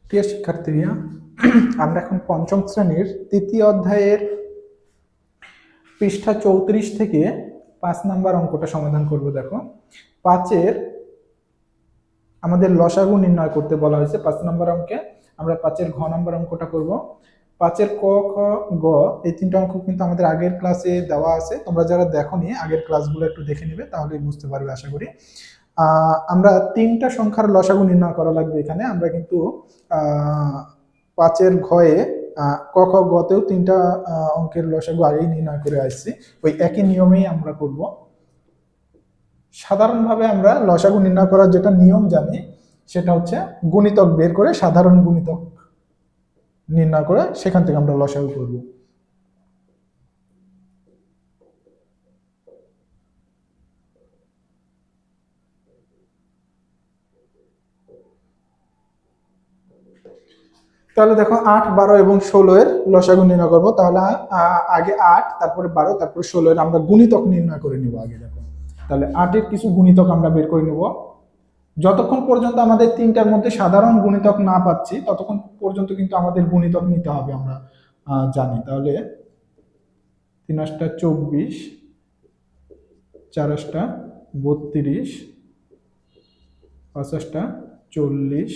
প্রিয় শিক্ষার্থীরা, আমরা এখন পঞ্চম শ্রেণীর তৃতীয় অধ্যায়ের পৃষ্ঠা 34 থেকে 5 নাম্বার অঙ্কটা সমাধান করব। দেখো, 5-এর আমাদের লসাগু নির্ণয় করতে বলা হয়েছে। 5 নাম্বার অঙ্কে আমরা 5-এর ঘ নাম্বার অঙ্কটা করব। 5-এর ক, খ, গ এই তিনটা অঙ্ক কিন্তু আমাদের আগের ক্লাসে দেওয়া আছে। তোমরা যারা দেখোনি আগের ক্লাসগুলো একটু দেখে নিবে, তাহলেই বুঝতে পারবে আশা করি। আমরা তিনটা সংখ্যার লসাগু নির্ণয় করা লাগবে এখানে। আমরা কিন্তু 5-এর ঘয়ে ক, খ, গতেও তিনটা অঙ্কের লসাগু আগেই নির্ণয় করে আসছি। ওই একই নিয়মেই আমরা করব। সাধারণভাবে আমরা লসাগু নির্ণয় করার যেটা নিয়ম জানি, সেটা হচ্ছে গুণিতক বের করে সাধারণ গুণিতক নির্ণয় করে সেখান থেকে আমরা লসাগু করব। তাহলে দেখো, 8, 12 এবং 16 এর লসাগু নির্ণয় করবো। তাহলে আগে 8, তারপরে 12, তারপরে 16 এর আমরা গুণিতক নির্ণয় করে নিব আগে। দেখো, তাহলে 8 এর কিছু গুণিতক আমরা বের করে নিব। যতক্ষণ পর্যন্ত আমাদের তিনটার মধ্যে সাধারণ গুণিতক না পাচ্ছি, ততক্ষণ পর্যন্ত কিন্তু আমাদের গুণিতক নিতে হবে, আমরা জানি। তাহলে 3 8 24, 4 8 32, 5 8 40,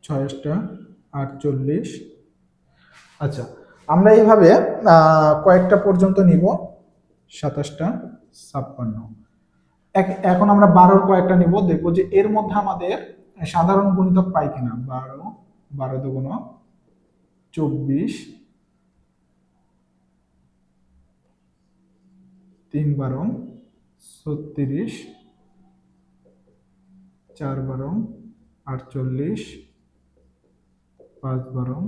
6 8 48। আচ্ছা, আমরা এইভাবে কয়েকটা পর্যন্ত নিব। 27টা 56। এখন আমরা 12-র কয়েকটা নিব, দেখবো যে এর মধ্যে আমাদের সাধারণ গুণিতক পাই কিনা। 12, 12 দুগুণ 24, 3 12 36, 4 12 48, 5 12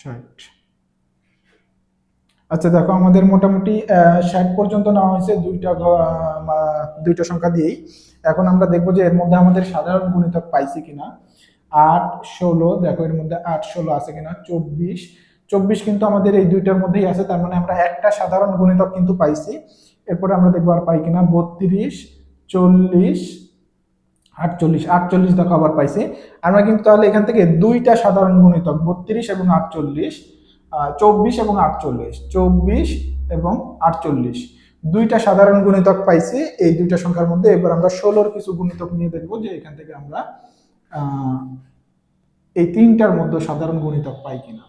60। আচ্ছা, দেখো আমাদের মোটামুটি 60 পর্যন্ত নেওয়া হয়েছে দুইটা সংখ্যা দিয়েই। এখন আমরা দেখবো যে এর মধ্যে আমাদের সাধারণ গুণিতক পাইছি কিনা। 8 16, দেখো এর মধ্যে 8 16 আছে কিনা। 24 24 কিন্তু আমাদের এই দুইটার মধ্যেই আছে, তার মানে আমরা একটা সাধারণ গুণিতক কিন্তু পাইছি। এরপরে আমরা দেখবো আর পাই কিনা। 32 40 48 48, দেখো আবার পাইছি। আমরা কিন্তু তাহলে এখান থেকে দুইটা সাধারণ গুণিতক 32 এবং 48, 24 এবং 48, 24 এবং 48 দুইটা সাধারণ গুণিতক পাইছি এই দুইটা সংখ্যার মধ্যে। এবার আমরা 16-র কিছু গুণিতক নিয়ে দেখবো যে এখান থেকে আমরা এই তিনটার মধ্যে সাধারণ গুণিতক পাই কিনা।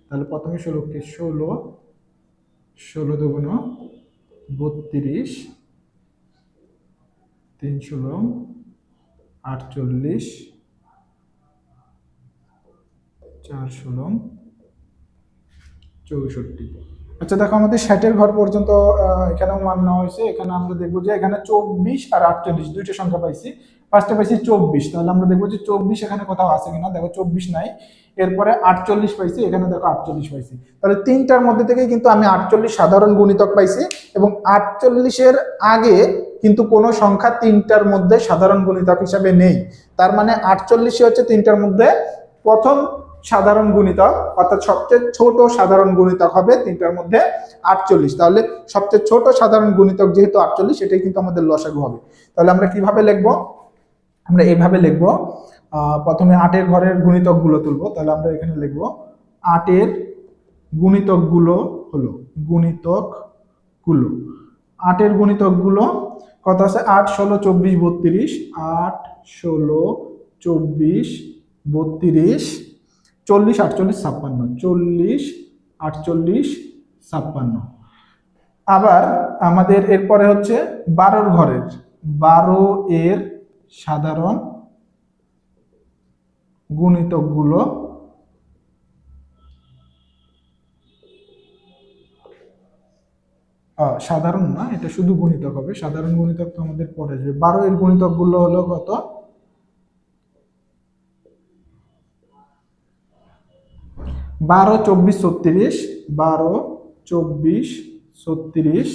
তাহলে প্রথমে 16কে 16, 16 দুগুণ 32, 3 16 48, 4 16 64। আচ্ছা, দেখো আমাদের 60-এর ঘর পর্যন্ত এখানেও মান নেওয়া হয়েছে। এখানে আমরা দেখবো যে এখানে 24 আর 48 দুইটা সংখ্যা পাইছি। ফার্স্টে পাইছি 24, তাহলে আমরা দেখবো যে 24 এখানে কোথাও আছে কিনা। দেখো 24 নাই। এরপরে 48 পাইছি, এখানে দেখো 48 পাইছি। তাহলে তিনটার মধ্যে থেকেই কিন্তু আমি 48 সাধারণ গুণিতক পাইছি, এবং 48-এর আগে কিন্তু কোনো সংখ্যা তিনটার মধ্যে সাধারণ গুণিতক হিসাবে নেই। তার মানে 48 হচ্ছে তিনটার মধ্যে প্রথম সাধারণ গুণিতক, অর্থাৎ সবচেয়ে ছোট সাধারণ গুণিতক হবে তিনটার মধ্যে 48। তাহলে সবচেয়ে ছোট সাধারণ গুণিতক যেহেতু 48, সেটাই কিন্তু আমাদের লসাগু হবে। তাহলে আমরা কিভাবে লিখবো? আমরা এইভাবে লিখবো। প্রথমে 8-এর ঘরের গুণিতক গুলো তুলবো। তাহলে আমরা এখানে লিখবো 8-এর গুণিতক গুলো হলো গুণিতক গুলো 8-এর গুণিতক গুলো কত আছে? 8 16 24 32, 8 16 24 32, 40 48 56, 40 48 56। আবার আমাদের এরপরে হচ্ছে 12-র ঘরের 12 এর সাধারণ গুণিতক গুলো সাধারণ না, এটা শুধু গুণিতক হবে। সাধারণ গুণিতক তো আমাদের পরে আসবে। 12 এর গুণিতক গুলো হলো কত? 12 24 36, 12 24 36,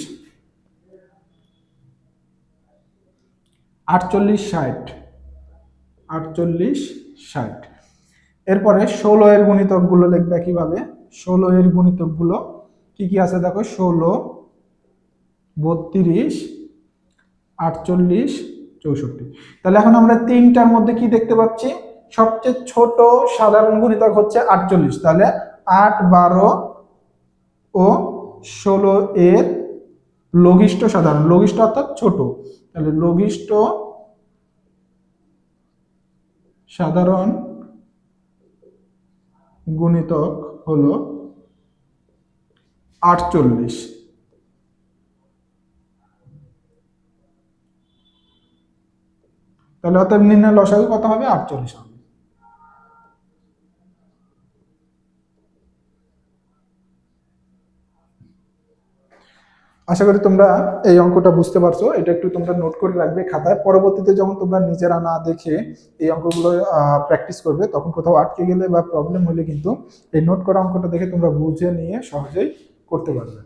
48 60, 48 60। এরপরে 16 এর গুণিতক গুলো লিখবে কিভাবে? 16 এর গুণিতক গুলো কি কি আছে দেখো। 16 32, 48 64। তাহলে এখন আমরা তিনটার মধ্যে কি দেখতে পাচ্ছি, সবচেয়ে ছোট সাধারণ গুণিতক হচ্ছে 48। তাহলে 8, 12 ও 16 এর লঘিষ্ঠ সাধারণ, লঘিষ্ঠ অর্থাৎ ছোট, তাহলে লঘিষ্ঠ সাধারণ গুণিতক হলো 48। তাহলে অতএব নির্ণয় লসাগু কত হবে, 48 হবে। আশা করি তোমরা এই অঙ্কটা বুঝতে পারছো। এটা একটু তোমরা নোট করে রাখবে খাতায়, পরবর্তীতে যখন তোমরা নিজেরা না দেখে এই অঙ্কগুলো প্র্যাকটিস করবে, তখন কোথাও আটকে গেলে বা প্রবলেম হলে কিন্তু এই নোট করা অঙ্কটা দেখে তোমরা বুঝে নিয়ে সহজেই করতে পারবে।